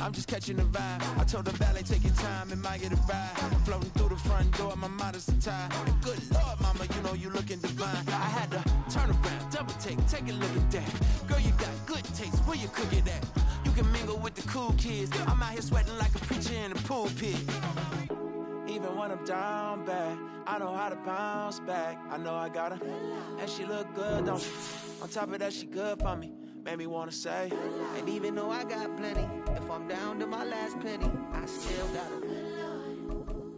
I'm just catching the vibe. I told the valet, take your time, it might get a ride. Floating through the front door, my mind is tied. Good Lord, mama, you know you looking divine. I had to turn around, double take a look at that. Girl, you got good taste, where you cook it at? You can mingle with the cool kids. I'm out here sweating like a preacher in a pulpit. Even when I'm down bad, I know how to bounce back. I know I got her, and she look good, don't she? On top of that, she good for me. Made me wanna say, and even though I got plenty, if I'm down to my last penny, I still got her.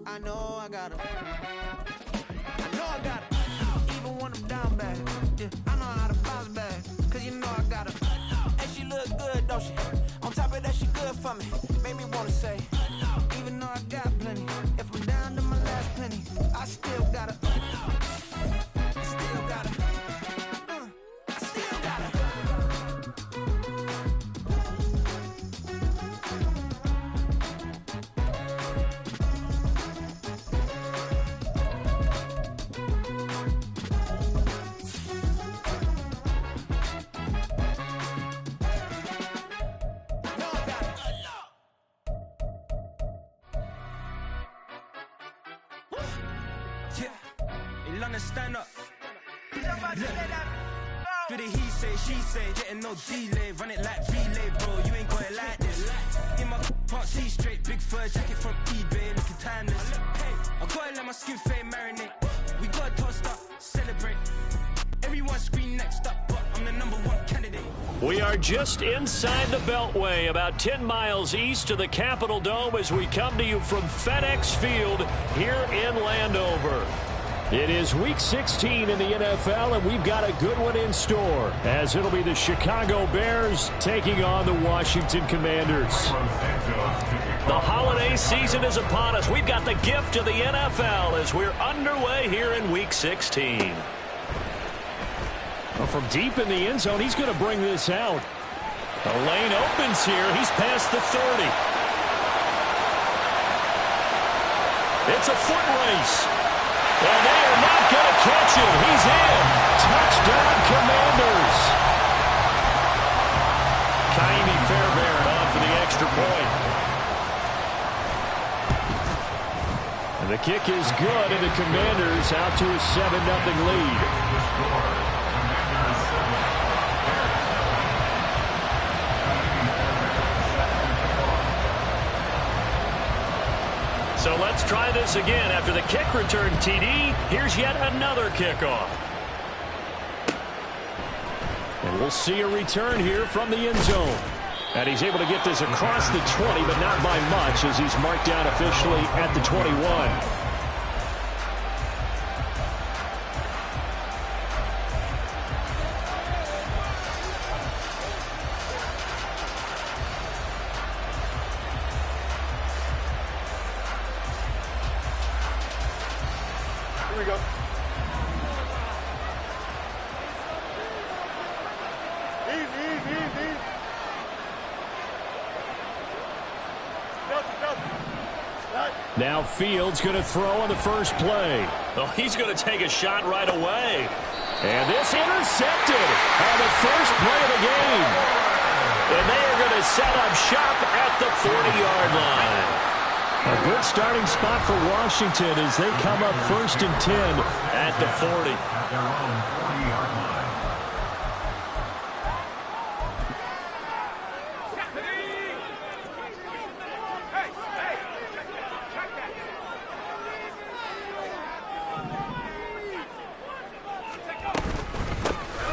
I know I got her. I know I got her. Even when I'm down bad, yeah, I know how to bounce back. Cause you know I got her. And she look good, don't she? On top of that, she good for me. Made me wanna say, even though I got plenty, if I'm down to my last penny, I still got her. Still got her. I still got her. Stand up. Do the he say, she say, getting no delay, run it like relay, bro. You ain't got it like this. In my can't see straight, big fur jacket from eBay, looking timeless. I gotta let my skin fade marinate. We gotta toast up, celebrate. Everyone scream next up, but I'm the #1 candidate. We are just inside the Beltway, about 10 miles east of the Capitol Dome as we come to you from FedEx Field here in Landover. It is Week 16 in the NFL, and we've got a good one in store, as it'll be the Chicago Bears taking on the Washington Commanders. The holiday season is upon us. We've got the gift of the NFL as we're underway here in Week 16. Well, from deep in the end zone, he's going to bring this out. The lane opens here. He's past the 30. It's a foot race. And they are not going to catch him. He's in. Touchdown, Commanders. Kaimi Fairbairn on for the extra point. And the kick is good, and the Commanders out to a 7-0 lead. So let's try this again. After the kick return, TD, here's yet another kickoff. And we'll see a return here from the end zone. And he's able to get this across the 20, but not by much, as he's marked down officially at the 21. Here we go. Easy. Now Fields going to throw on the first play. Oh, he's going to take a shot right away. And this intercepted on the first play of the game. And they are going to set up shop at the 40-yard line. A good starting spot for Washington as they come up 1st and 10 at the 40.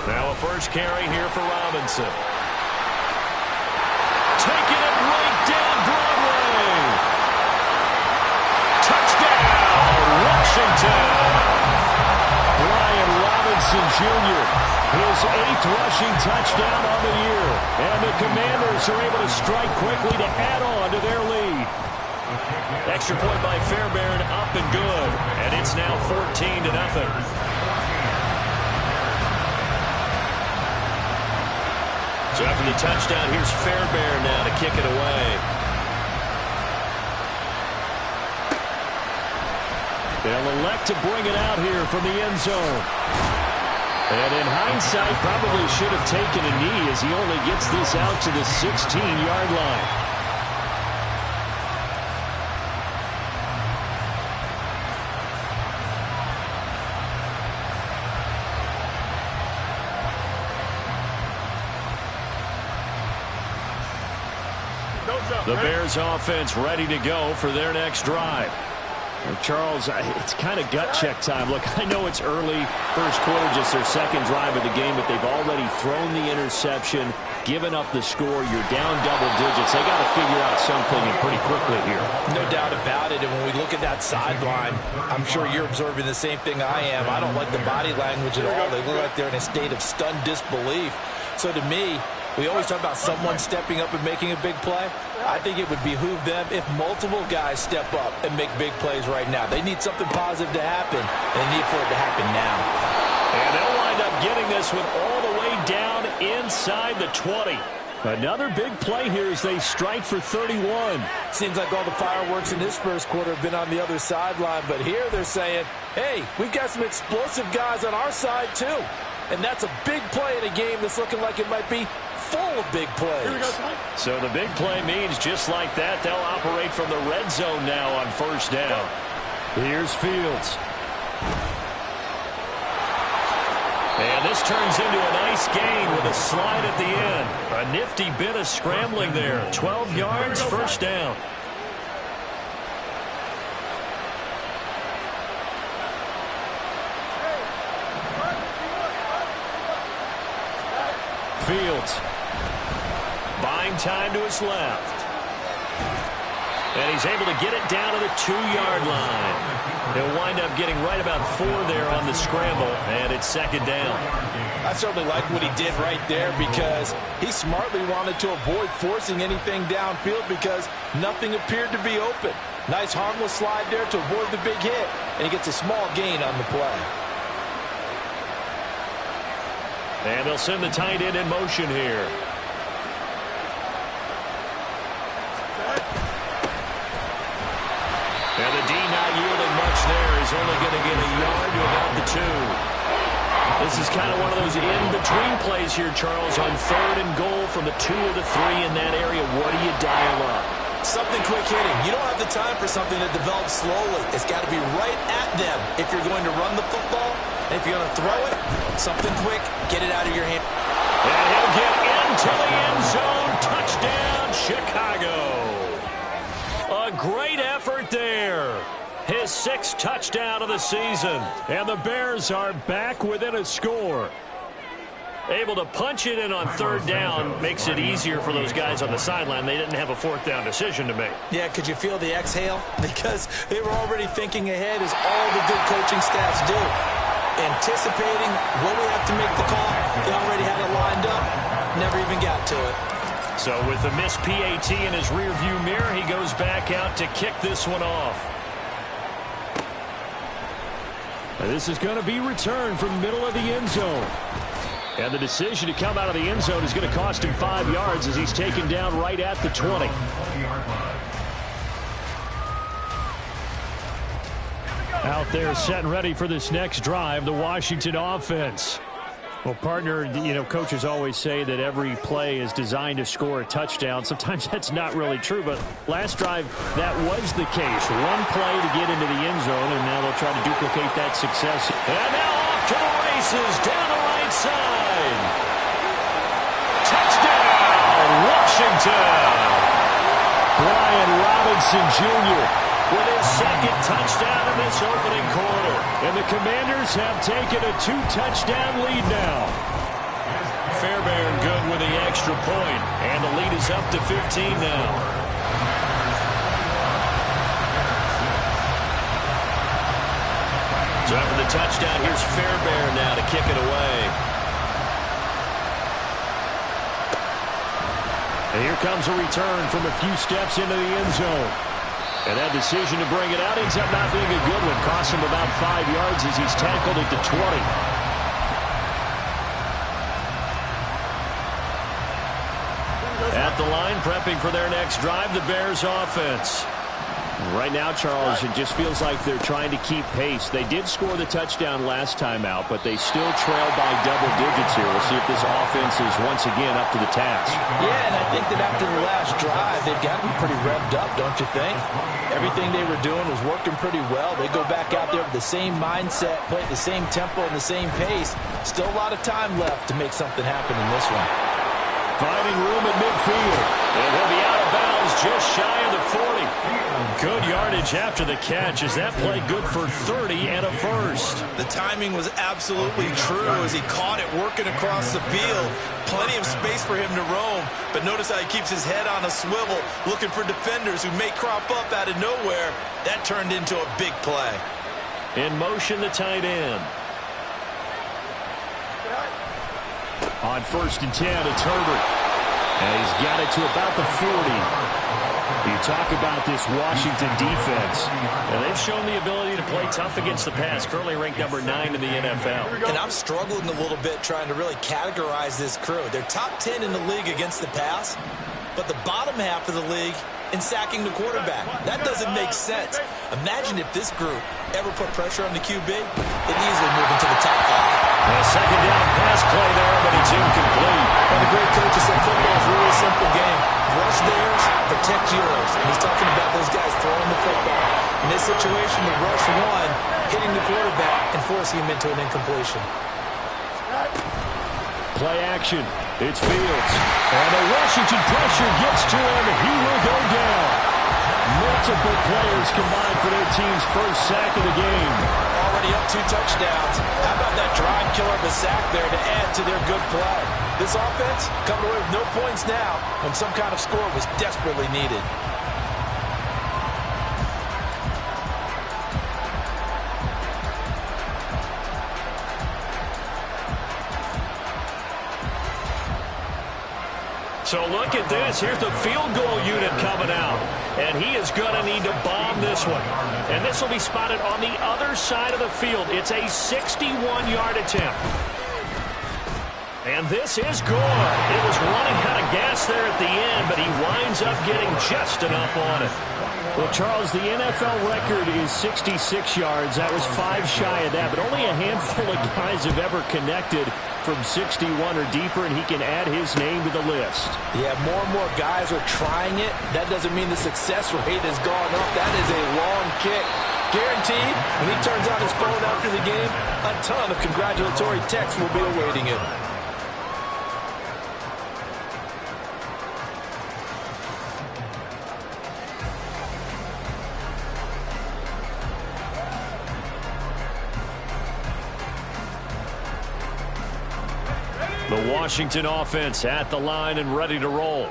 Now a first carry here for Robinson. Taking it right down Broadway. Touchdown, Washington. Brian Robinson Jr., his 8th rushing touchdown on the year. And the Commanders are able to strike quickly to add on to their lead. Extra point by Fairbairn, up and good. And it's now 14-0. So after the touchdown, here's Fairbairn now to kick it away. They'll elect to bring it out here from the end zone. And in hindsight, probably should have taken a knee as he only gets this out to the 16-yard line. The Bears offense ready to go for their next drive. Well, Charles, it's kind of gut check time. Look, I know it's early, first quarter, just their second drive of the game, but they've already thrown the interception, given up the score. You're down double digits. They got to figure out something and pretty quickly here. No doubt about it. And when we look at that sideline, I'm sure you're observing the same thing I am. I don't like the body language at all. They look like they're in a state of stunned disbelief. So to me, we always talk about someone stepping up and making a big play. I think it would behoove them if multiple guys step up and make big plays right now. They need something positive to happen, and they need for it to happen now. And they'll wind up getting this one all the way down inside the 20. Another big play here as they strike for 31. Seems like all the fireworks in this first quarter have been on the other sideline, but here they're saying, hey, we've got some explosive guys on our side too. And that's a big play in a game that's looking like it might be full of big plays. So the big play means just like that, they'll operate from the red zone now on first down. Here's Fields. And this turns into a nice gain with a slide at the end. A nifty bit of scrambling there. 12 yards, first down. Fields. Buying time to his left. And he's able to get it down to the 2-yard line. He'll wind up getting right about 4 there on the scramble, and it's second down. I certainly like what he did right there because he smartly wanted to avoid forcing anything downfield because nothing appeared to be open. Nice harmless slide there to avoid the big hit, and he gets a small gain on the play. And they'll send the tight end in motion here. And the D not yielding much there. He's only going to get a yard to about the 2. This is kind of one of those in-between plays here, Charles, on 3rd and goal from the 2 or the 3 in that area. What do you dial up? Something quick hitting. You don't have the time for something that develops slowly. It's got to be right at them if you're going to run the football. And if you're going to throw it, something quick, get it out of your hand. And he'll get into the end zone. Touchdown, Chicago. A great effort there. His 6th touchdown of the season. And the Bears are back within a score. Able to punch it in on 3rd down makes it easier for those guys on the sideline. They didn't have a 4th down decision to make. Yeah, could you feel the exhale? Because they were already thinking ahead as all the good coaching staffs do. Anticipating when we have to make the call. They already had it lined up. Never even got to it. So with the missed PAT in his rearview mirror, he goes back out to kick this one off. This is going to be returned from the middle of the end zone. And the decision to come out of the end zone is going to cost him 5 yards as he's taken down right at the 20. Out there set and ready for this next drive, the Washington offense. Well, partner, you know, coaches always say that every play is designed to score a touchdown. Sometimes that's not really true, but last drive, that was the case. One play to get into the end zone, and now they'll try to duplicate that success. And now off to the races, down the right side. Touchdown, Washington. Brian Robinson Jr. with his 2nd touchdown in this opening quarter. And the Commanders have taken a 2-touchdown lead now. Fairbairn good with the extra point, and the lead is up to 15 now. So after the touchdown, here's Fairbairn now to kick it away. And here comes a return from a few steps into the end zone. And that decision to bring it out ends up not being a good one. Cost him about 5 yards as he's tackled at the 20. At the line, prepping for their next drive, the Bears offense. Right now, Charles, it just feels like they're trying to keep pace. They did score the touchdown last time out, but they still trail by double digits here. We'll see if this offense is once again up to the task. Yeah, and I think that after the last drive, they've got to be pretty revved up, don't you think? Everything they were doing was working pretty well. They go back out there with the same mindset, play at the same tempo and the same pace. Still a lot of time left to make something happen in this one. Finding room at midfield. And he'll be out of bounds yardage after the catch. Is that play good for 30 and a first? The timing was absolutely true as he caught it working across the field. Plenty of space for him to roam, but notice how he keeps his head on a swivel looking for defenders who may crop up out of nowhere. That turned into a big play. In motion, the tight end. On 1st and 10, it's Herbert. And he's got it to about the 40. You talk about this Washington defense. And they've shown the ability to play tough against the pass. Currently ranked number 9 in the NFL. And I'm struggling a little bit trying to really categorize this crew. They're top 10 in the league against the pass, but the bottom half of the league in sacking the quarterback. That doesn't make sense. Imagine if this group ever put pressure on the QB, they'd easily move into the top 5. A second down pass play there, but it's incomplete. And the great coaches said football is really a simple game. Rush theirs, protect yours. And he's talking about those guys throwing the football. In this situation, the rush one, hitting the quarterback and forcing him into an incompletion. Play action. It's Fields. And the Washington pressure gets to him. He will go down. Multiple players combined for their team's first sack of the game. Already up 2 touchdowns. How about that drive killer of a sack there to add to their good play? This offense coming away with no points now when some kind of score was desperately needed. So look at this. Here's the field goal unit coming out. And he is going to need to bomb this one. And this will be spotted on the other side of the field. It's a 61-yard attempt. And this is good. It was running out of gas there at the end, but he winds up getting just enough on it. Well, Charles, the NFL record is 66 yards. That was 5 shy of that, but only a handful of guys have ever connected from 61 or deeper, and he can add his name to the list. Yeah, more and more guys are trying it. That doesn't mean the success rate has gone up. That is a long kick. Guaranteed, when he turns on his phone after the game, a ton of congratulatory texts will be awaiting him. The Washington offense at the line and ready to roll.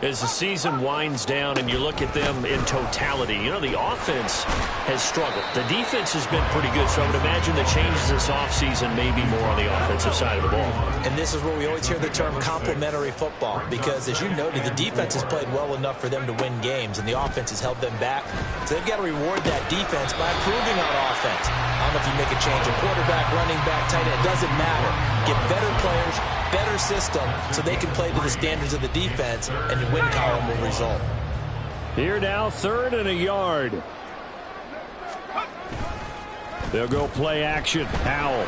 As the season winds down and you look at them in totality, you know, the offense has struggled. The defense has been pretty good, so I would imagine the changes this offseason may be more on the offensive side of the ball. And this is where we always hear the term complementary football, because as you noted, the defense has played well enough for them to win games, and the offense has held them back. So they've got to reward that defense by improving on offense. I don't know if you make a change in quarterback, running back, tight end, it doesn't matter. Get better players, better system, so they can play to the standards of the defense, and the win column will result. Here now, 3rd and a yard. They'll go play action. Howell.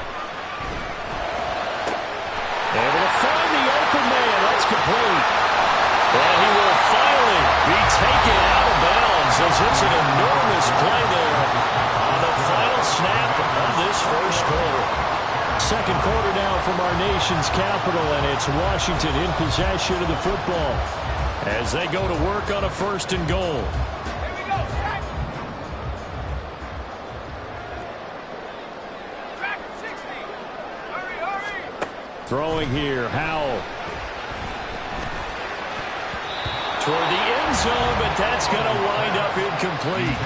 Able to find the open man. That's complete. And he will finally be taken out of bounds as it's an enormous play there on the final snap of this first quarter. Second quarter now from our nation's capital, and it's Washington in possession of the football as they go to work on a 1st and goal. Throwing here, Howell. Toward the end zone, but that's going to wind up incomplete.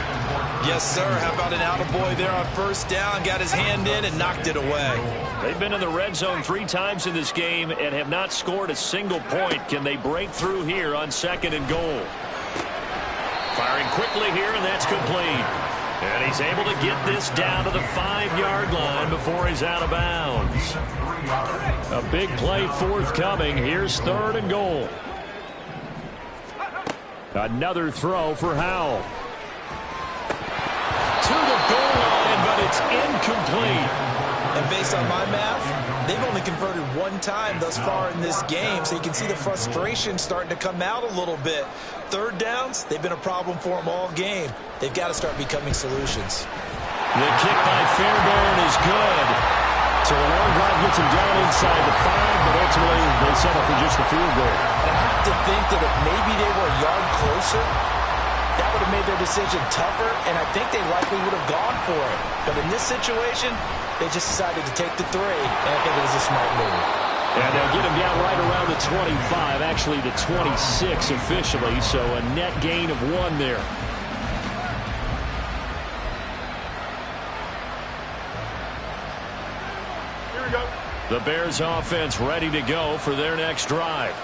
Yes, sir. How about an attaboy there on 1st down? Got his hand in and knocked it away. They've been in the red zone 3 times in this game and have not scored a single point. Can they break through here on 2nd and goal? Firing quickly here, and that's complete. And he's able to get this down to the 5-yard line before he's out of bounds. A big play forthcoming. Here's 3rd and goal. Another throw for Howell. To the goal line, but it's incomplete. And based on my math, they've only converted 1 time thus far in this game, so you can see the frustration starting to come out a little bit. 3rd downs, they've been a problem for them all game. They've got to start becoming solutions. The kick by Fairbairn is good. So a long drive gets him down inside the 5, but ultimately they settle for just the field goal. I have to think that if maybe they were a yard closer, that would have made their decision tougher, and I think they likely would have gone for it. But in this situation, they just decided to take the 3, and I think it was a smart move. And they'll get him down right around the 25, actually the 26 officially, so a net gain of 1 there. The Bears offense ready to go for their next drive.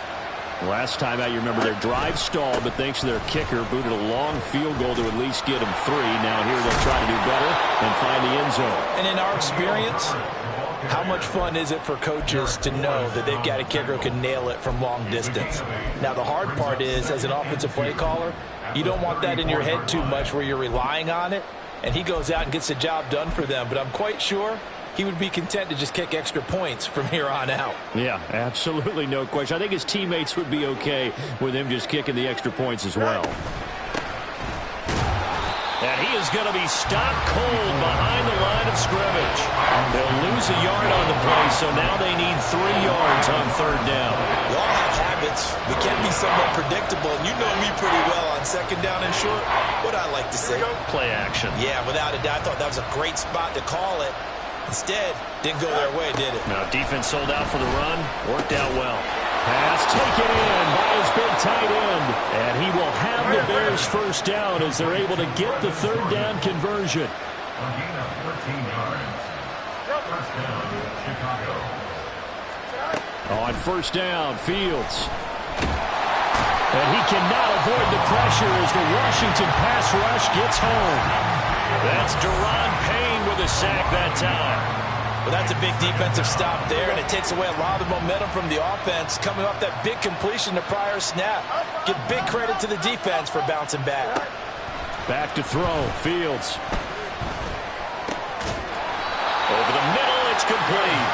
Last time out, you remember their drive stalled, but thanks to their kicker, booted a long field goal to at least get them 3. Now here they'll try to do better and find the end zone. And in our experience, how much fun is it for coaches to know that they've got a kicker who can nail it from long distance? Now, the hard part is, as an offensive play caller, you don't want that in your head too much where you're relying on it, and he goes out and gets the job done for them. But I'm quite sure he would be content to just kick extra points from here on out. Yeah, absolutely no question. I think his teammates would be okay with him just kicking the extra points as well. And he is going to be stopped cold behind the line of scrimmage. They'll lose a yard on the play, so now they need 3 yards on 3rd down. We all have habits. We can be somewhat predictable, and you know me pretty well on 2nd down and short. What I like to say? Play action. Yeah, without a doubt. I thought that was a great spot to call it. Instead, didn't go their way, did it? Now, defense sold out for the run. Worked out well. Pass taken in by his big tight end. And he will have the Bears 1st down as they're able to get the 3rd down conversion. On 1st down, Fields. And he cannot avoid the pressure as the Washington pass rush gets home. That's Deron Payne with a sack that time. Well, that's a big defensive stop there, and it takes away a lot of the momentum from the offense coming off that big completion the prior snap. Give big credit to the defense for bouncing back. Back to throw, Fields. Over the middle, it's complete.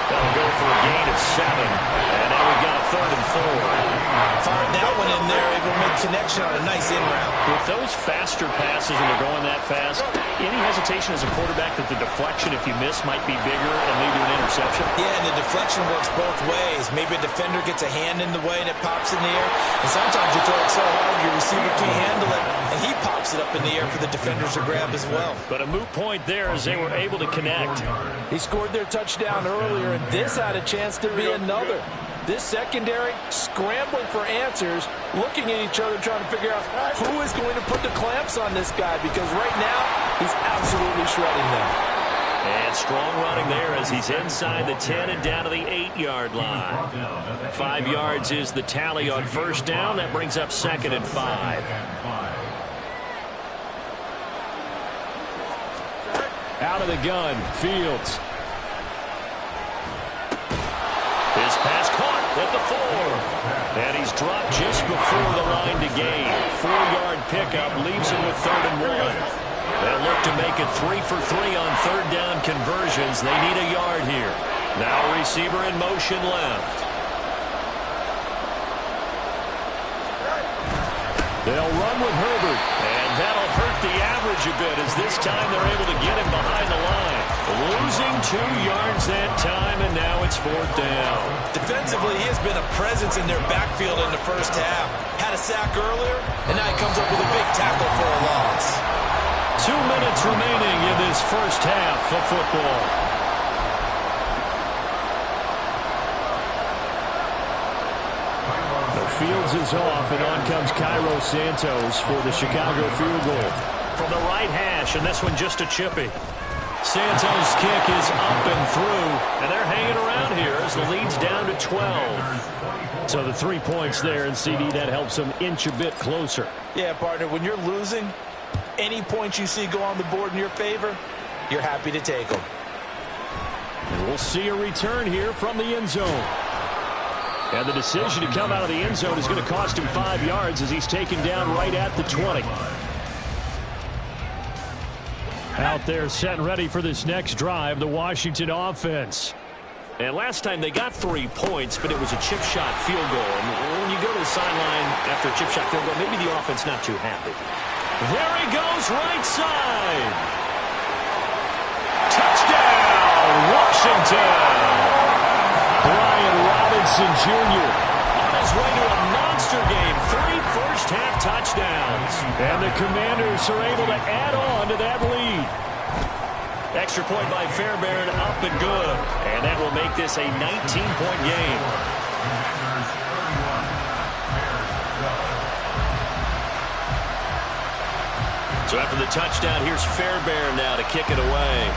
That'll go for a gain of 7. And now we've got a 3rd and 4. Fired that one in there, able to make connection on a nice in route. With those faster passes and they're going that fast, any hesitation as a quarterback that the deflection, if you miss, might be bigger and lead to an interception? Yeah, and the deflection works both ways. Maybe a defender gets a hand in the way and it pops in the air. And sometimes you throw it so hard your receiver can't handle it, and he pops it up in the air for the defenders to grab as well. But a moot point there as they were able to connect. He scored their touchdown earlier, and this had a chance to be another. This secondary scrambling for answers, looking at each other, trying to figure out who is going to put the clamps on this guy, because right now he's absolutely shredding them. And strong running there as he's inside the 10 and down to the 8-yard line. 5 yards is the tally on 1st down. That brings up 2nd and 5. Out of the gun, Fields. His pass caught at the 4. And he's dropped just before the line to gain. 4-yard pickup leaves him with 3rd and 1. They'll look to make it 3 for 3 on 3rd down conversions. They need a yard here. Now receiver in motion left. They'll run with Herbert, and that'll hurt the average a bit as this time they're able to get him behind the line. Losing 2 yards that time, and now it's 4th down. Defensively, he has been a presence in their backfield in the 1st half. Had a sack earlier, and now he comes up with a big tackle for a loss. 2 minutes remaining in this 1st half of football. Fields is off, and on comes Cairo Santos for the Chicago field goal. From the right hash, and this one just a chippy. Santos' kick is up and through, and they're hanging around here as the lead's down to 12. So the 3 points there, and CD, that helps them inch a bit closer. Yeah, partner, when you're losing, any points you see go on the board in your favor, you're happy to take them. And we'll see a return here from the end zone. And the decision to come out of the end zone is going to cost him 5 yards as he's taken down right at the 20. Out there set and ready for this next drive, the Washington offense. And last time they got 3 points, but it was a chip shot field goal. And when you go to the sideline after a chip shot field goal, maybe the offense not too happy. There he goes, right side. Touchdown, Washington. Brian Robinson Jr. on his way to a monster game. 3 first-half touchdowns. And the Commanders are able to add on to that lead. Extra point by Fairbairn, up and good. And that will make this a 19-point game. So after the touchdown, here's Fairbairn now to kick it away.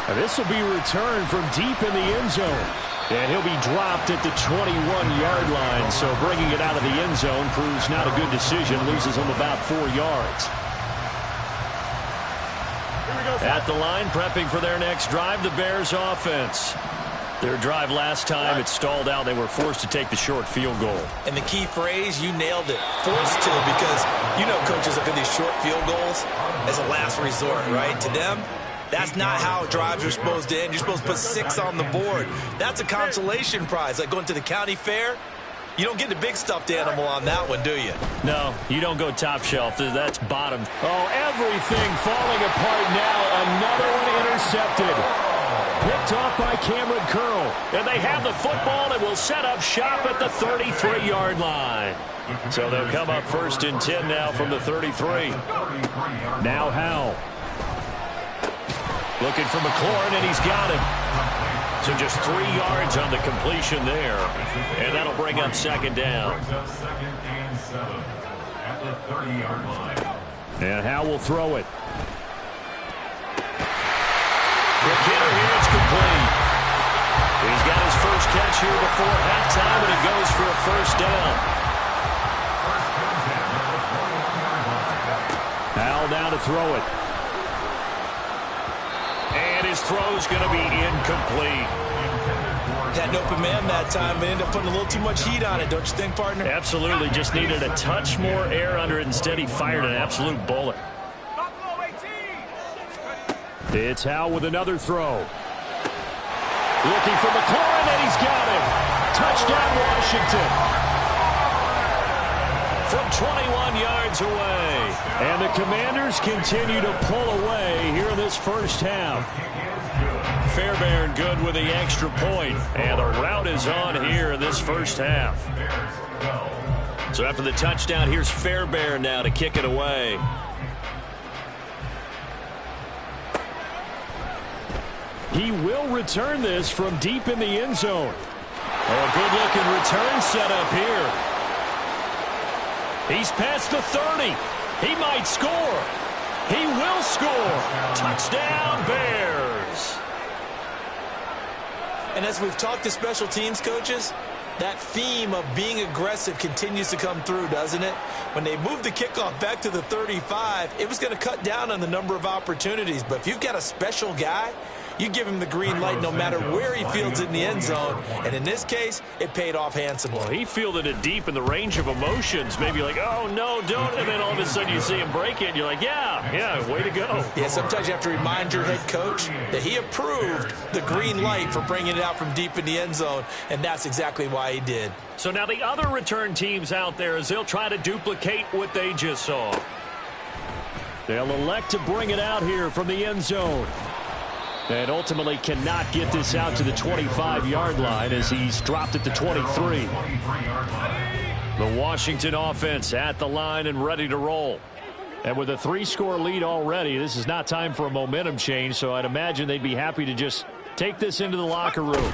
And this will be returned from deep in the end zone. And he'll be dropped at the 21-yard line. So bringing it out of the end zone proves not a good decision. Loses him about 4 yards. At the line, prepping for their next drive, the Bears offense. Their drive last time, it stalled out. They were forced to take the short field goal. And the key phrase, you nailed it, forced to, because you know coaches look at these short field goals as a last resort, right? To them, that's not how drives are supposed to end. You're supposed to put 6 on the board. That's a consolation prize. Like going to the county fair, you don't get the big stuffed animal on that one, do you? No, you don't go top shelf. That's bottom. Oh, everything falling apart now. Another one intercepted. Picked off by Cameron Curl. And they have the football and will set up shop at the 33-yard line. So they'll come up 1st and 10 now from the 33. Now Howell. Looking for McLaurin, and he's got him. So just 3 yards on the completion there. And that'll bring up 2nd down. And Howell will throw it. Quick hitter here, it's complete. He's got his first catch here before halftime, and it goes for a 1st down. Howell now to throw it. And his throw's going to be incomplete. Had an open man that time, but ended up putting a little too much heat on it, don't you think, partner? Absolutely. Just needed a touch more air under it. Instead, he fired an absolute bullet. It's Howell with another throw. Looking for McLaurin, and he's got him. Touchdown, Washington. From 21 yards away. And the Commanders continue to pull away here in this first half. Fairbairn good with the extra point. And the route is on here in this first half. So after the touchdown, here's Fairbairn now to kick it away. He will return this from deep in the end zone. Oh, good-looking return set up here. He's past the 30. He might score. He will score. Touchdown, Bears. And as we've talked to special teams coaches, that theme of being aggressive continues to come through, doesn't it? When they moved the kickoff back to the 35, it was going to cut down on the number of opportunities. But if you've got a special guy, you give him the green light no matter where he fields it in the end zone. And in this case, it paid off handsomely. Well, he fielded it deep in the range of emotions. Maybe like, oh, no, don't. And then all of a sudden you see him break it. And you're like, yeah, way to go. Yeah, sometimes you have to remind your head coach that he approved the green light for bringing it out from deep in the end zone. And that's exactly why he did. So now the other return teams out there, as they'll try to duplicate what they just saw. They'll elect to bring it out here from the end zone. And ultimately cannot get this out to the 25-yard line as he's dropped at the 23. The Washington offense at the line and ready to roll. And with a 3-score lead already, this is not time for a momentum change, so I'd imagine they'd be happy to just take this into the locker room.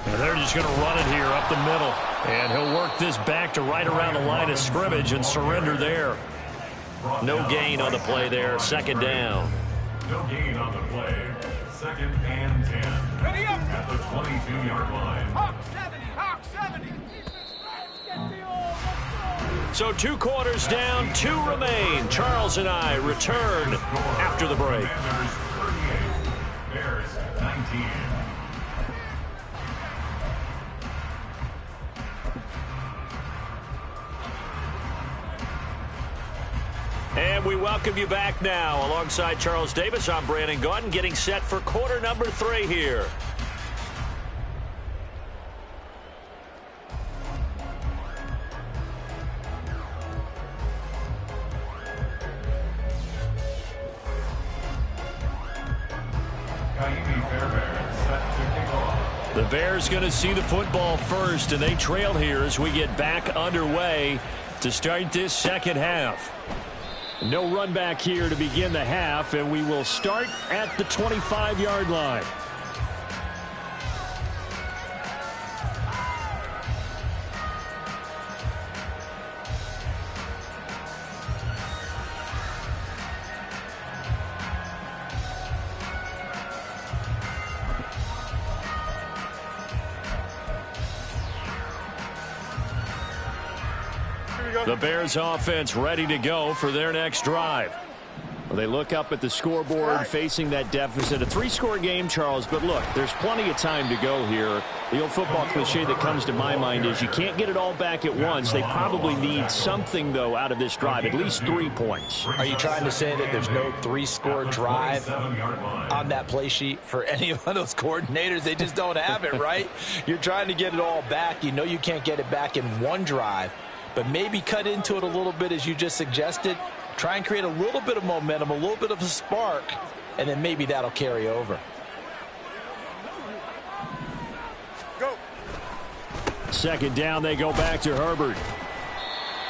And they're just going to run it here up the middle. And he'll work this back to right around the line of scrimmage and surrender there. No gain on the play there. 2nd down. No gain on the play. 2nd and 10. Ready up at the 22-yard line. Hawk 70. So 2 quarters down, 2 remain. Charles and I return after the break. Bears 19. And we welcome you back now. Alongside Charles Davis, I'm Brandon Gaudin, getting set for quarter number 3 here. The Bears going to see the football first, and they trail here as we get back underway to start this second half. No run back here to begin the half, and we will start at the 25-yard line. The Bears offense ready to go for their next drive. Well, they look up at the scoreboard facing that deficit. A 3-score game, Charles, but look, there's plenty of time to go here. The old football cliche that comes to my mind is you can't get it all back at once. They probably need something, though, out of this drive, at least 3 points. Are you trying to say that there's no 3-score drive on that play sheet for any of those coordinators? They just don't have it, right? You're trying to get it all back. You know you can't get it back in one drive. But maybe cut into it a little bit, as you just suggested. Try and create a little bit of momentum, a little bit of a spark, and then maybe that'll carry over. Go. Second down, they go back to Herbert.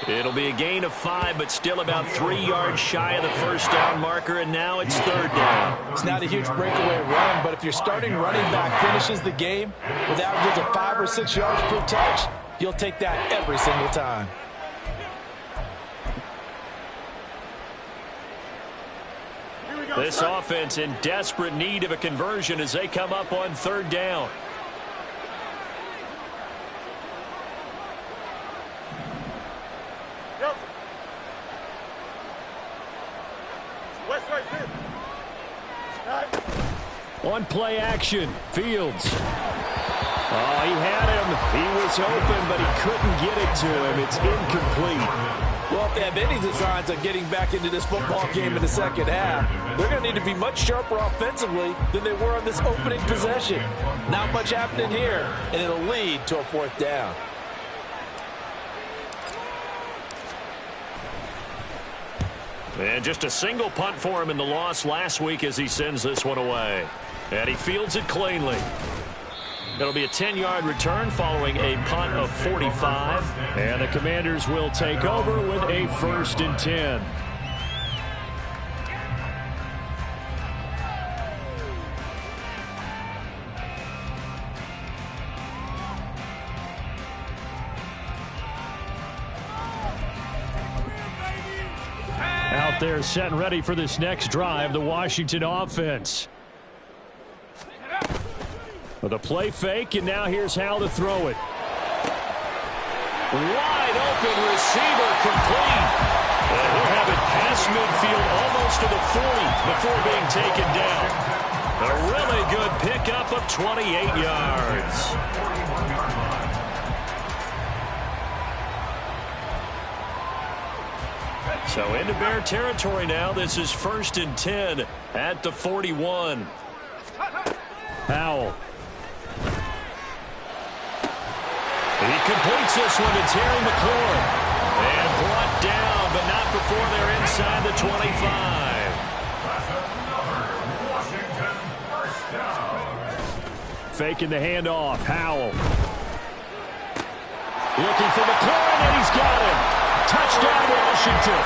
It'll be a gain of 5, but still about 3 yards shy of the first down marker, and now it's third down. It's not a huge breakaway run, but if your starting running back finishes the game with averages of 5 or 6 yards per touch, you'll take that every single time. This offense in desperate need of a conversion as they come up on third down. Yep. West right here. On play action, Fields. Oh, he had him. He was open, but he couldn't get it to him. It's incomplete. Well, if they have any designs on getting back into this football game in the second half, they're going to need to be much sharper offensively than they were on this opening possession. Not much happening here, and it'll lead to a fourth down. And just a single punt for him in the loss last week as he sends this one away. And he fields it cleanly. It'll be a 10-yard return following a punt of 45. And the Commanders will take over with a 1st and 10. Out there set and ready for this next drive, the Washington offense. With a play fake, and now here's how to throw it. Wide open receiver, complete. And he'll have it past midfield almost to the 40 before being taken down. A really good pickup of 28 yards. So into Bear territory now. This is 1st and 10 at the 41. Powell. He completes this one to Terry McLaurin. And brought down, but not before they're inside the 25. Faking the handoff. Howell. Looking for McLaurin, and he's got him. Touchdown, Washington.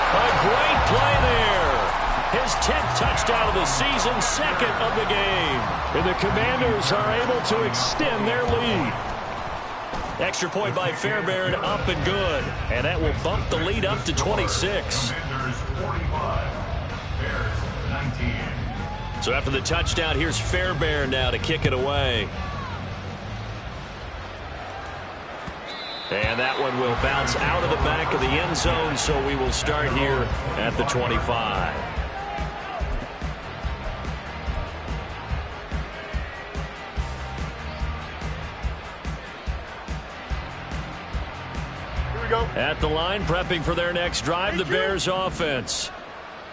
A great play there. His 10th touchdown of the season, 2nd of the game. And the Commanders are able to extend their lead. Extra point by Fairbairn, up and good. And that will bump the lead up to 26. So after the touchdown, here's Fairbairn now to kick it away. And that one will bounce out of the back of the end zone, so we will start here at the 25. At the line, prepping for their next drive, the Bears offense.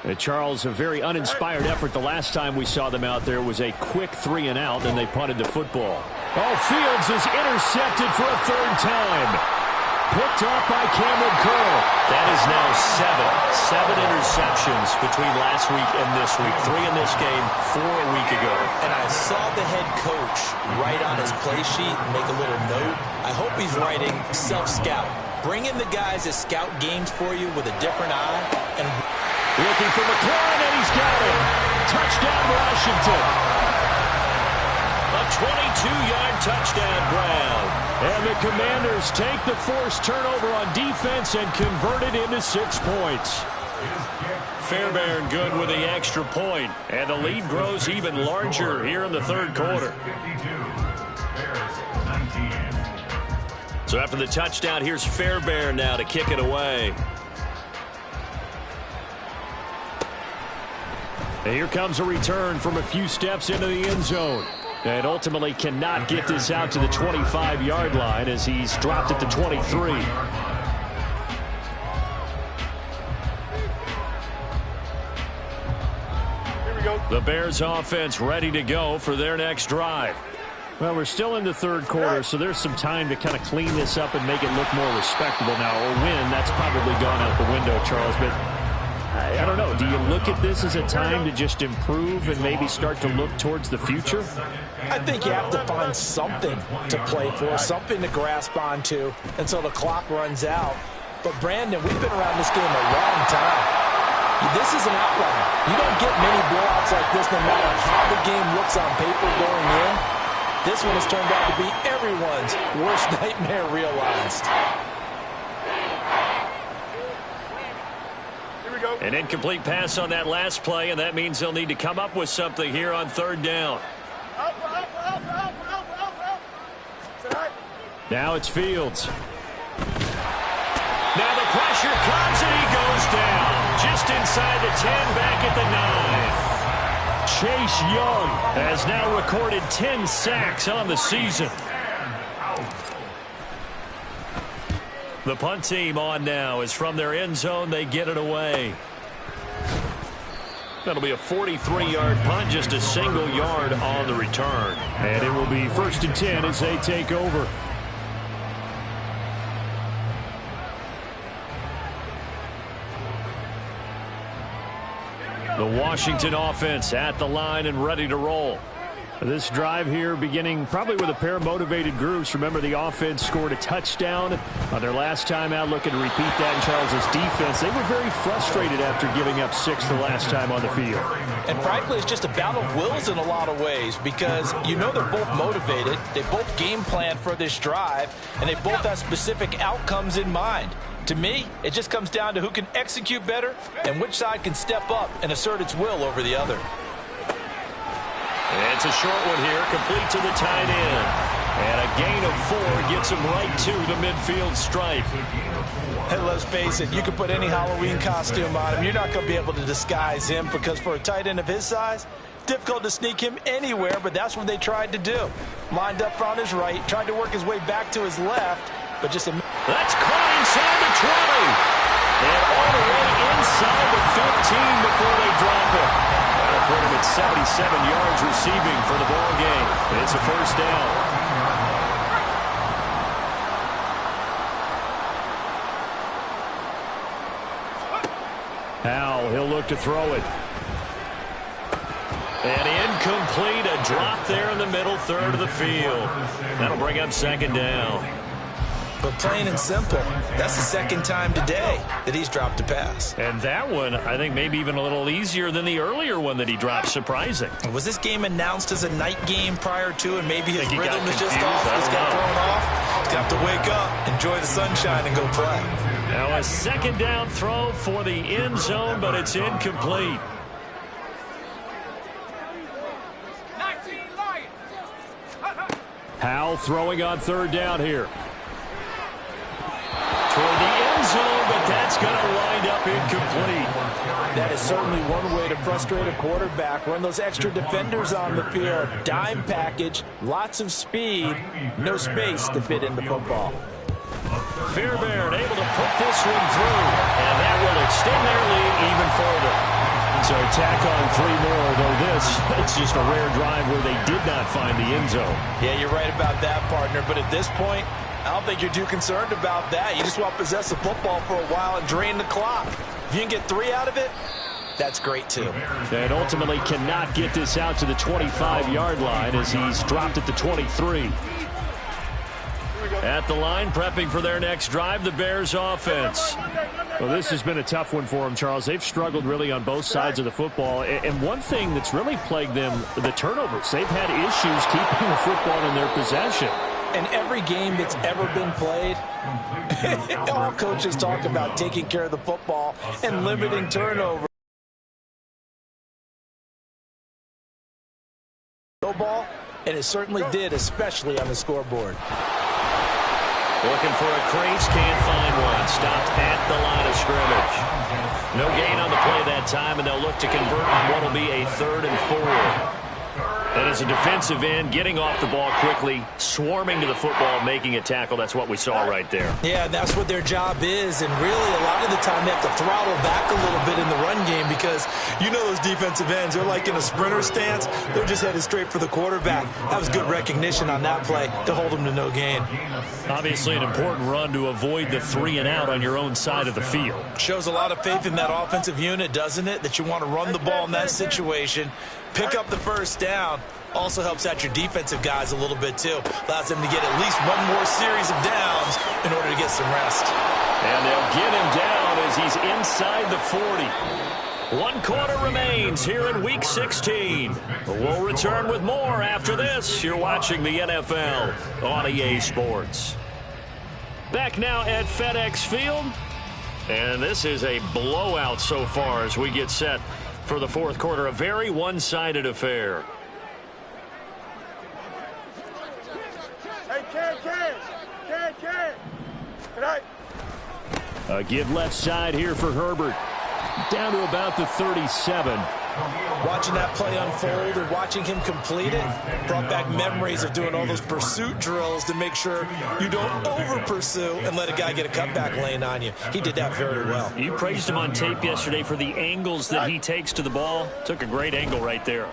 And Charles, a very uninspired effort the last time we saw them out there was a quick 3-and-out, and they punted the football. Oh, Fields is intercepted for a 3rd time. Picked off by Cameron Curl. That is now 7 interceptions between last week and this week. 3 in this game, 4 a week ago. And I saw the head coach write on his play sheet, make a little note. I hope he's writing self-scout. Bring in the guys that scout games for you with a different eye. And looking for McLaurin, and he's got it. Touchdown, Washington. A 22-yard touchdown, Brown. And the Commanders take the forced turnover on defense and convert it into 6 points. Fairbairn good with the extra point, and the lead grows even larger here in the third quarter. So after the touchdown, here's Fairbairn now to kick it away. And here comes a return from a few steps into the end zone. And ultimately cannot get this out to the 25-yard line as he's dropped at the 23. Here we go. The Bears offense ready to go for their next drive. Well, we're still in the third quarter, so there's some time to kind of clean this up and make it look more respectable. Now, a win, that's probably gone out the window, Charles, but I don't know. Do you look at this as a time to just improve and maybe start to look towards the future? I think you have to find something to play for, something to grasp onto until the clock runs out. But, Brandon, we've been around this game a long time. This is an outlier. You don't get many blowouts like this no matter how the game looks on paper going in. This one has turned out to be everyone's worst nightmare realized. An incomplete pass on that last play, and that means they'll need to come up with something here on third down. Now it's Fields. Now the pressure comes, and he goes down. Just inside the 10, back at the 9. Chase Young has now recorded 10 sacks on the season. The punt team on now is from their end zone. They get it away. That'll be a 43-yard punt, just a single yard on the return. And it will be 1st and 10 as they take over. The Washington offense at the line and ready to roll. This drive here beginning probably with a pair of motivated groups. Remember, the offense scored a touchdown on their last time out. Looking to repeat that in Charles's defense. They were very frustrated after giving up 6 the last time on the field. And frankly, it's just a battle of wills in a lot of ways because you know they're both motivated. They both game plan for this drive, and they both have specific outcomes in mind. To me, it just comes down to who can execute better and which side can step up and assert its will over the other. It's a short one here, complete to the tight end. And a gain of 4 gets him right to the midfield stripe. And let's face it, you can put any Halloween costume on him. You're not going to be able to disguise him because for a tight end of his size, difficult to sneak him anywhere, but that's what they tried to do. Lined up on his right, tried to work his way back to his left, but just a... That's caught inside the 20. And all the way inside the 15 before they drop it. That'll put him at 77 yards receiving for the ball game. It's a first down. Howell, he'll look to throw it. And incomplete, a drop there in the middle third of the field. That'll bring up 2nd down. But plain and simple, that's the 2nd time today that he's dropped a pass. And that one, I think, maybe even a little easier than the earlier one that he dropped. Surprising. Was this game announced as a night game prior to, and maybe his rhythm is just off? Just got thrown off. He's got to wake up, enjoy the sunshine, and go play. Now a 2nd down throw for the end zone, but it's incomplete. Howell throwing on 3rd down here. Toward the end zone, but that's going to wind up incomplete. That is certainly one way to frustrate a quarterback. Run those extra defenders on the field. Dime package, lots of speed, no space to fit in the football. Fairbairn able to put this one through, and that will extend their lead even further. So tack on 3 more, though it's just a rare drive where they did not find the end zone. Yeah, you're right about that, partner. But at this point, I don't think you're too concerned about that. You just want to possess the football for a while and drain the clock. If you can get 3 out of it, that's great too. And ultimately cannot get this out to the 25-yard line as he's dropped at the 23. At the line, prepping for their next drive, the Bears offense. Well, this has been a tough one for them, Charles. They've struggled really on both sides of the football. And one thing that's really plagued them, the turnovers. They've had issues keeping the football in their possession. In every game that's ever been played, all coaches talk about taking care of the football and limiting turnovers. Ball, and it certainly did, especially on the scoreboard. Looking for a crease, can't find one. Stopped at the line of scrimmage. No gain on the play that time, and they'll look to convert on what will be a 3rd and 4. And as a defensive end, getting off the ball quickly, swarming to the football, making a tackle. That's what we saw right there. Yeah, that's what their job is. And really, a lot of the time, they have to throttle back a little bit in the run game because you know those defensive ends, they're like in a sprinter stance. They're just headed straight for the quarterback. That was good recognition on that play to hold them to no gain. Obviously, an important run to avoid the 3 and out on your own side of the field. Shows a lot of faith in that offensive unit, doesn't it? That you want to run the ball in that situation. Pick up the first down. Also helps out your defensive guys a little bit, too. Allows them to get at least one more series of downs in order to get some rest. And they'll get him down as he's inside the 40. 1 quarter remains here in Week 16. We'll return with more after this. You're watching the NFL on EA Sports. Back now at FedEx Field. And this is a blowout so far as we get set for the 4th quarter. A very one-sided affair. A give left side here for Herbert. Down to about the 37. Watching that play unfold and watching him complete it brought back memories of doing all those pursuit drills to make sure you don't over-pursue and let a guy get a cutback lane on you. He did that very well. You praised him on tape yesterday for the angles that he takes to the ball. Took a great angle right there.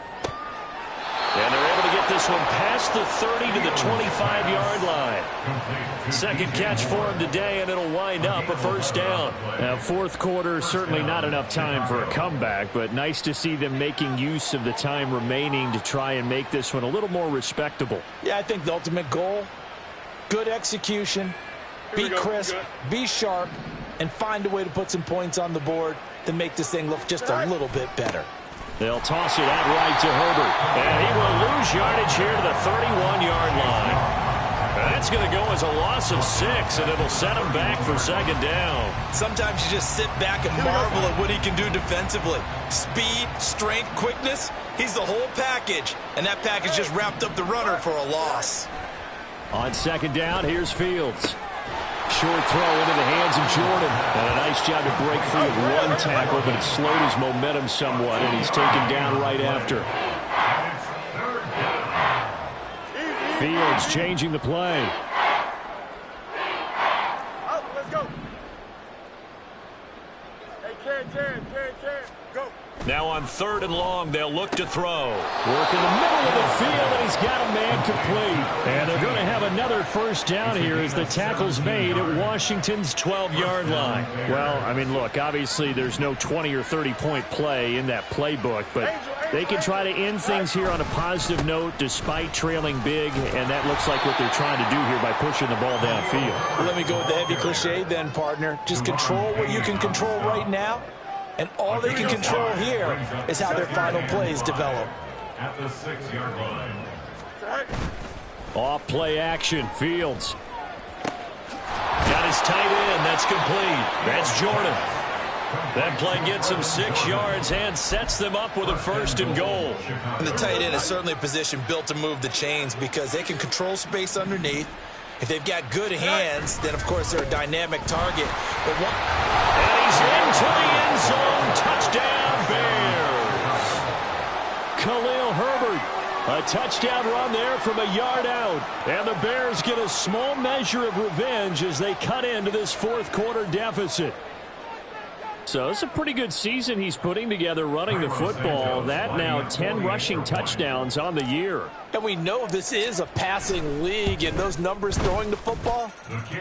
And they're able to get this one past the 30 to the 25-yard line. Second catch for him today, and it'll wind up a 1st down. Now, 4th quarter, certainly not enough time for a comeback, but nice to see them making use of the time remaining to try and make this one a little more respectable. Yeah, I think the ultimate goal, good execution, be crisp, be sharp, and find a way to put some points on the board to make this thing look just a little bit better. They'll toss it out right to Herbert. And he will lose yardage here to the 31-yard line. That's going to go as a loss of 6, and it'll set him back for 2nd down. Sometimes you just sit back and marvel at what he can do defensively. Speed, strength, quickness, he's the whole package. And that package just wrapped up the runner for a loss. On 2nd down, here's Fields. Short throw into the hands of Jordan. And a nice job to break free of 1 tackle, but it slowed his momentum somewhat, and he's taken down right after. Fields changing the play. Let's go. Hey, Ken, go. Now on 3rd and long, they'll look to throw. Work in the middle of the field, and he's got a man complete. And they're going to have another 1st down here as the tackle's made at Washington's 12-yard line. Well, I mean, look, obviously there's no 20 or 30-point play in that playbook, but they can try to end things here on a positive note despite trailing big, and that looks like what they're trying to do here by pushing the ball downfield. Well, let me go with the heavy cliche then, partner. Just control what you can control right now. And all they can control here is how their final plays develop. At the 6-yard line. Off play action, Fields. Got his tight end, that's complete. That's Jordan. That play gets him 6 yards and sets them up with a 1st and goal. And the tight end is certainly a position built to move the chains because they can control space underneath. If they've got good hands, then, of course, they're a dynamic target. And he's into the end zone. Touchdown, Bears. Khalil Herbert. A touchdown run there from a yard out. And the Bears get a small measure of revenge as they cut into this 4th quarter deficit. So it's a pretty good season he's putting together running the football. That now 10 rushing touchdowns on the year. And we know this is a passing league, and those numbers throwing the football,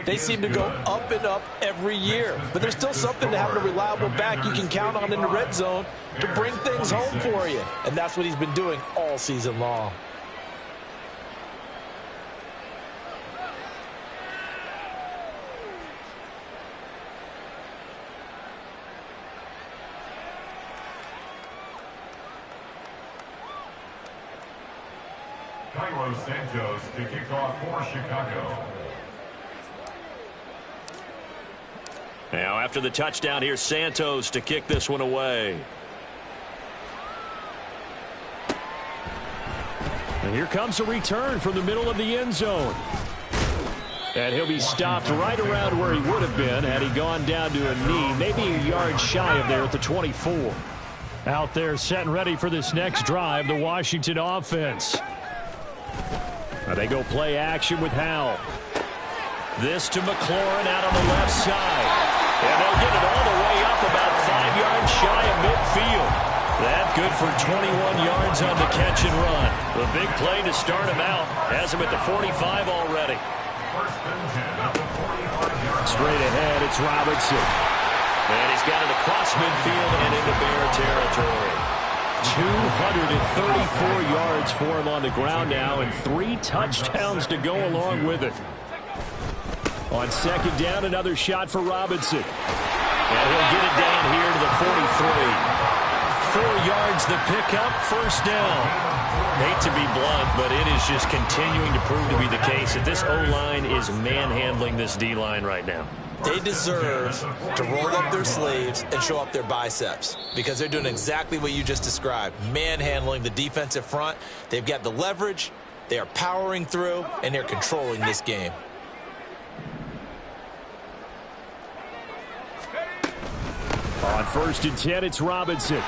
they seem to go up and up every year. But there's still something to having a reliable back you can count on in the red zone to bring things home for you. And that's what he's been doing all season long. Santos to kick off for Chicago. Now after the touchdown, here's Santos to kick this one away. And here comes a return from the middle of the end zone. And he'll be stopped right around where he would have been had he gone down to a knee, maybe a yard shy of there at the 24. Out there set and ready for this next drive, the Washington offense. They go play action with Howell. This to McLaurin out on the left side. And they'll get it all the way up about 5 yards shy of midfield. That good for 21 yards on the catch and run. The big play to start him out. Has him at the 45 already. Straight ahead, it's Robinson. And he's got it across midfield and into Bear territory. 234 yards for him on the ground now and 3 touchdowns to go along with it. On second down, another shot for Robinson. And he'll get it down here to the 43. 4 yards the pickup, first down. Hate to be blunt, but it is just continuing to prove to be the case that this O-line is manhandling this D-line right now. They deserve to roll up their sleeves and show up their biceps because they're doing exactly what you just described, manhandling the defensive front. They've got the leverage, they are powering through, and they're controlling this game. On first and 10, it's Robinson.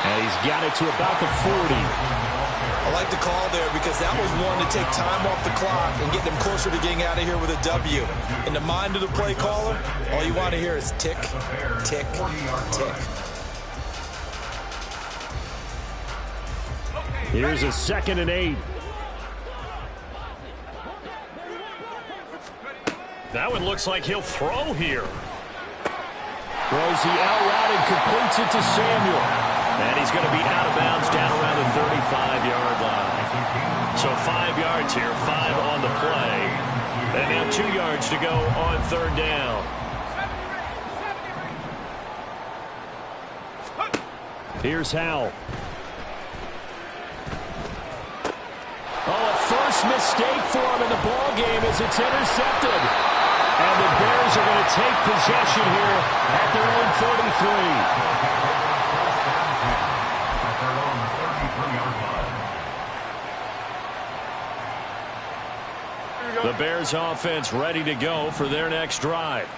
And he's got it to about the 40. I like the call there because that was one to take time off the clock and get them closer to getting out of here with a W. In the mind of the play caller, all you want to hear is tick, tick, tick. Here's a 2nd and 8. That one looks like he'll throw here. Throws the out route and completes it to Samuel. And he's going to be out of bounds down around the 35-yard line. So 5 yards here, 5 on the play. And now 2 yards to go on third down. Here's Howell. Oh, a first mistake for him in the ball game as it's intercepted. And the Bears are going to take possession here at their own 33. The Bears offense ready to go for their next drive.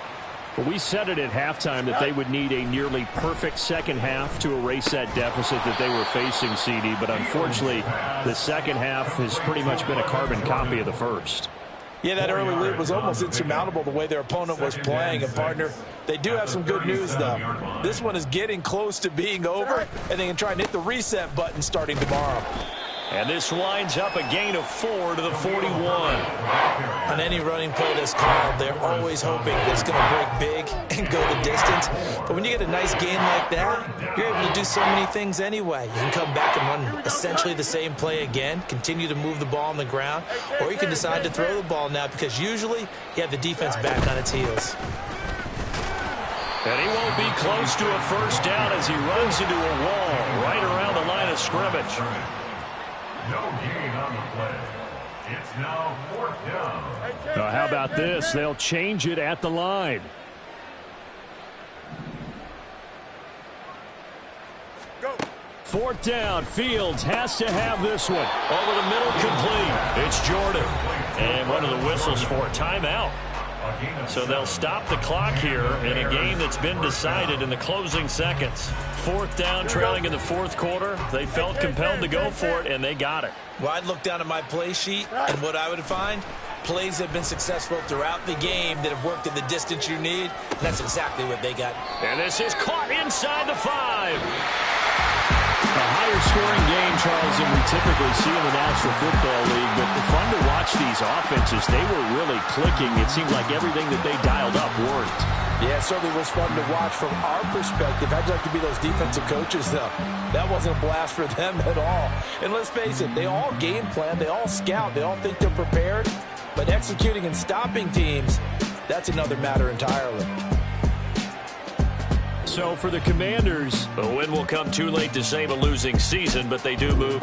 Well, we said it at halftime that they would need a nearly perfect second half to erase that deficit that they were facing, CD. But unfortunately, the second half has pretty much been a carbon copy of the first. Yeah, that early lead was almost insurmountable the way their opponent was playing. And, partner, they do have some good news, though. This one is getting close to being over, and they can try and hit the reset button starting tomorrow. And this winds up a gain of 4 to the 41. On any running play that's called, they're always hoping that it's going to break big and go the distance. But when you get a nice gain like that, you're able to do so many things anyway. You can come back and run essentially the same play again, continue to move the ball on the ground, or you can decide to throw the ball now because usually you have the defense back on its heels. And he won't be close to a first down as he runs into a wall right around the line of scrimmage. No gain on the play. It's now 4th down. Now, how about this? They'll change it at the line. Go. 4th down. Fields has to have this one. Over the middle, complete. It's Jordan. And one of the whistles for a timeout. So they'll stop the clock here in a game that's been decided in the closing seconds. 4th down, trailing in the 4th quarter. They felt compelled to go for it, and they got it. Well, I'd look down at my play sheet, and what I would find, plays have been successful throughout the game that have worked in the distance you need. And that's exactly what they got. And this is caught inside the 5. A higher scoring game, Charles, than we typically see in the National Football League. But fun to watch these offenses. They were really clicking. It seemed like everything that they dialed up worked. Yeah, it certainly was fun to watch from our perspective. I'd like to be those defensive coaches, though. That wasn't a blast for them at all. And let's face it, they all game plan, they all scout, they all think they're prepared. But executing and stopping teams, that's another matter entirely. So for the Commanders, a win will come too late to save a losing season, but they do move.